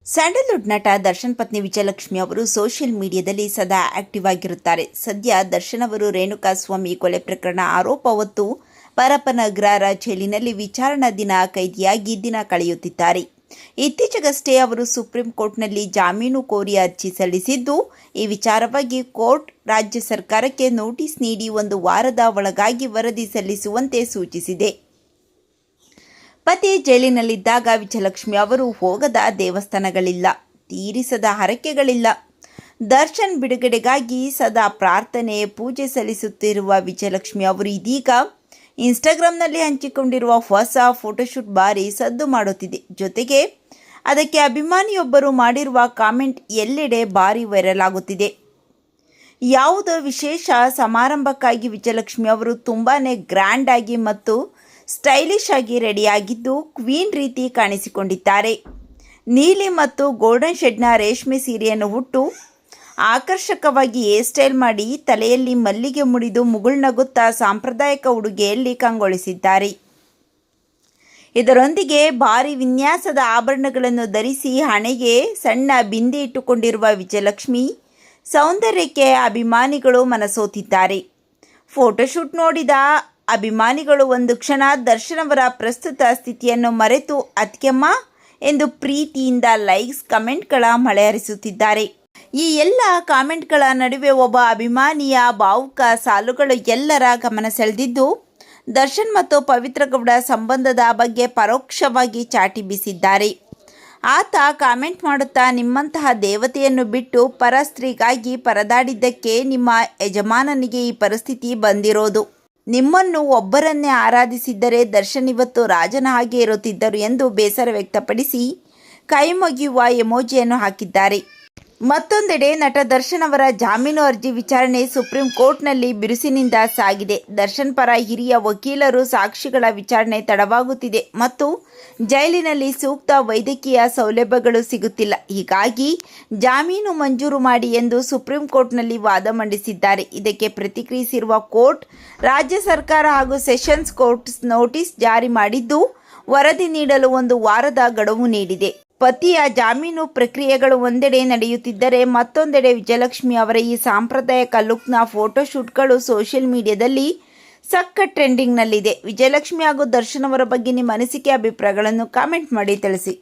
Sandalwood ನಟ ದರ್ಶನ್ ಪತ್ನಿ ವಿಜಯಲಕ್ಷ್ಮಿ ಅವರು ಸೋಷಿಯಲ್ ಮೀಡಿಯಾದಲ್ಲಿ ಸದಾ ಆಕ್ಟಿವ್ ಆಗಿರುತ್ತಾರೆ. ಸದ್ಯ ದರ್ಶನ್ ಅವರು ರೇಣುಕಾಸ್ವಾಮಿ ಕೊಲೆ ಪ್ರಕರಣ ಆರೋಪ ಹೊತ್ತು ಪರಪ್ಪನಗ್ರಹಾರ ಜೈಲಿನಲ್ಲಿ ವಿಚಾರಣಾ ದಿನ ಕೈದಿಯಾಗಿ ದಿನ ಕಳೆಯುತ್ತಿದ್ದಾರೆ. ಇತ್ತೀಚೆಗಷ್ಟೇ ಅವರು ಸುಪ್ರೀಂ ಕೋರ್ಟ್ನಲ್ಲಿ ಜಾಮೀನು ಕೋರಿ ಅರ್ಜಿ ಸಲ್ಲಿಸಿದ್ದು, ಈ ವಿಚಾರವಾಗಿ ಕೋರ್ಟ್ ರಾಜ್ಯ ಸರ್ಕಾರಕ್ಕೆ ನೋಟಿಸ್ ನೀಡಿ 1 ವಾರದ ಒಳಗಾಗಿ ವರದಿ ಸಲ್ಲಿಸುವಂತೆ ಸೂಚಿಸಿದೆ. ಪತಿ ಜೈಲಿನಲ್ಲಿದ್ದಾಗ ವಿಜಯಲಕ್ಷ್ಮಿ ಅವರು ಹೋಗದ ದೇವಸ್ಥಾನಗಳಿಲ್ಲ, ತೀರಿಸದ ಹರಕೆಗಳಿಲ್ಲ. ದರ್ಶನ್ ಬಿಡುಗಡೆಗಾಗಿ ಸದಾ ಪ್ರಾರ್ಥನೆ, ಪೂಜೆ ಸಲ್ಲಿಸುತ್ತಿರುವ ವಿಜಯಲಕ್ಷ್ಮಿ ಅವರು ಇದೀಗ ಇನ್ಸ್ಟಾಗ್ರಾಮ್ನಲ್ಲಿ ಹಂಚಿಕೊಂಡಿರುವ ಹೊಸ ಫೋಟೋಶೂಟ್ ಭಾರಿ ಸದ್ದು ಮಾಡುತ್ತಿದೆ. ಜೊತೆಗೆ ಅದಕ್ಕೆ ಅಭಿಮಾನಿಯೊಬ್ಬರು ಮಾಡಿರುವ ಕಾಮೆಂಟ್ ಎಲ್ಲೆಡೆ ಭಾರಿ ವೈರಲ್ ಆಗುತ್ತಿದೆ. ಯಾವುದೋ ವಿಶೇಷ ಸಮಾರಂಭಕ್ಕಾಗಿ ವಿಜಯಲಕ್ಷ್ಮಿ ಅವರು ತುಂಬಾನೇ ಗ್ರ್ಯಾಂಡ್ ಆಗಿ ಮತ್ತು ಸ್ಟೈಲಿಶ್ ಆಗಿ ರೆಡಿಯಾಗಿದ್ದು ಕ್ವೀನ್ ರೀತಿ ಕಾಣಿಸಿಕೊಂಡಿದ್ದಾರೆ. ನೀಲಿ ಮತ್ತು ಗೋಲ್ಡನ್ ಶೇಡ್ನ ರೇಷ್ಮೆ ಸೀರೆಯನ್ನು ಉಟ್ಟು ಆಕರ್ಷಕವಾಗಿ ಹೇರ್ ಸ್ಟೈಲ್ ಮಾಡಿ ತಲೆಯಲ್ಲಿ ಮಲ್ಲಿಗೆ ಮುಡಿದು ಮುಗುಳ್ನಗುತ್ತಾ ಸಾಂಪ್ರದಾಯಿಕ ಉಡುಗೆಯಲ್ಲಿ ಕಂಗೊಳಿಸಿದ್ದಾರೆ. ಇದರೊಂದಿಗೆ ಭಾರಿ ವಿನ್ಯಾಸದ ಆಭರಣಗಳನ್ನು ಧರಿಸಿ ಹಣೆಗೆ ಸಣ್ಣ ಬಿಂದಿ ಇಟ್ಟುಕೊಂಡಿರುವ ವಿಜಯಲಕ್ಷ್ಮಿ ಸೌಂದರ್ಯಕ್ಕೆ ಅಭಿಮಾನಿಗಳು ಮನಸೋತಿದ್ದಾರೆ. ಫೋಟೋಶೂಟ್ ನೋಡಿದ ಅಭಿಮಾನಿಗಳು ಒಂದು ಕ್ಷಣ ದರ್ಶನ್ ಅವರ ಪ್ರಸ್ತುತ ಸ್ಥಿತಿಯನ್ನು ಮರೆತು ಅತ್ಕೆಮ್ಮ ಎಂದು ಪ್ರೀತಿಯಿಂದ ಲೈಕ್ಸ್, ಕಮೆಂಟ್ಗಳ ಮಳೆ ಹರಿಸುತ್ತಿದ್ದಾರೆ. ಈ ಎಲ್ಲ ಕಾಮೆಂಟ್ಗಳ ನಡುವೆ ಒಬ್ಬ ಅಭಿಮಾನಿಯ ಭಾವುಕ ಸಾಲುಗಳು ಎಲ್ಲರ ಗಮನ ಸೆಳೆದಿದ್ದು, ದರ್ಶನ್ ಮತ್ತು ಪವಿತ್ರ ಗೌಡ ಸಂಬಂಧದ ಬಗ್ಗೆ ಪರೋಕ್ಷವಾಗಿ ಚಾಟಿ ಬೀಸಿದ್ದಾರೆ. ಆತ ಕಾಮೆಂಟ್ ಮಾಡುತ್ತಾ, ನಿಮ್ಮಂತಹ ದೇವತೆಯನ್ನು ಬಿಟ್ಟು ಪರ ಸ್ತ್ರೀಗಾಗಿ ಪರದಾಡಿದ್ದಕ್ಕೆ ನಿಮ್ಮ ಯಜಮಾನನಿಗೆ ಈ ಪರಿಸ್ಥಿತಿ ಬಂದಿರೋದು. ನಿಮ್ಮನ್ನು ಒಬ್ಬರನ್ನೇ ಆರಾಧಿಸಿದ್ದರೆ ದರ್ಶನ್ ಇವತ್ತು ರಾಜನ ಹಾಗೆ ಇರುತ್ತಿದ್ದರು ಎಂದು ಬೇಸರ ವ್ಯಕ್ತಪಡಿಸಿ ಕೈ ಮುಗಿಯುವ ಎಮೋಜಿಯನ್ನು ಹಾಕಿದ್ದಾರೆ. ಮತ್ತೊಂದೆಡೆ ನಟ ದರ್ಶನ್ ಅವರ ಜಾಮೀನು ಅರ್ಜಿ ವಿಚಾರಣೆ ಸುಪ್ರೀಂ ಕೋರ್ಟ್ನಲ್ಲಿ ಬಿರುಸಿನಿಂದ ಸಾಗಿದೆ. ದರ್ಶನ್ ಪರ ಹಿರಿಯ ವಕೀಲರು ಸಾಕ್ಷಿಗಳ ವಿಚಾರಣೆ ತಡವಾಗುತ್ತಿದೆ ಮತ್ತು ಜೈಲಿನಲ್ಲಿ ಸೂಕ್ತ ವೈದ್ಯಕೀಯ ಸೌಲಭ್ಯಗಳು ಸಿಗುತ್ತಿಲ್ಲ. ಹೀಗಾಗಿ ಜಾಮೀನು ಮಂಜೂರು ಮಾಡಿ ಎಂದು ಸುಪ್ರೀಂ ಕೋರ್ಟ್ನಲ್ಲಿ ವಾದ ಮಂಡಿಸಿದ್ದಾರೆ. ಇದಕ್ಕೆ ಪ್ರತಿಕ್ರಿಯಿಸಿರುವ ಕೋರ್ಟ್ ರಾಜ್ಯ ಸರ್ಕಾರ ಹಾಗೂ ಸೆಷನ್ಸ್ ಕೋರ್ಟ್ ನೋಟಿಸ್ ಜಾರಿ ಮಾಡಿದ್ದು, ವರದಿ ನೀಡಲು 1 ವಾರದ ಗಡುವು ನೀಡಿದೆ. ಪತಿಯ ಜಾಮೀನು ಪ್ರಕ್ರಿಯೆಗಳು ಒಂದೆಡೆ ನಡೆಯುತ್ತಿದ್ದರೆ ಮತ್ತೊಂದೆಡೆ ವಿಜಯಲಕ್ಷ್ಮಿ ಅವರ ಈ ಸಾಂಪ್ರದಾಯಿಕ ಲುಕ್ನ ಫೋಟೋಶೂಟ್ಗಳು ಸೋಷಿಯಲ್ ಮೀಡಿಯಾದಲ್ಲಿ ಸಖತ್ ಟ್ರೆಂಡಿಂಗ್ನಲ್ಲಿದೆ. ವಿಜಯಲಕ್ಷ್ಮಿ ಹಾಗೂ ದರ್ಶನ್ ಅವರ ಬಗ್ಗೆ ನಿಮ್ಮ ಅನಿಸಿಕೆ, ಅಭಿಪ್ರಾಯಗಳನ್ನು ಕಾಮೆಂಟ್ ಮಾಡಿ ತಿಳಿಸಿ.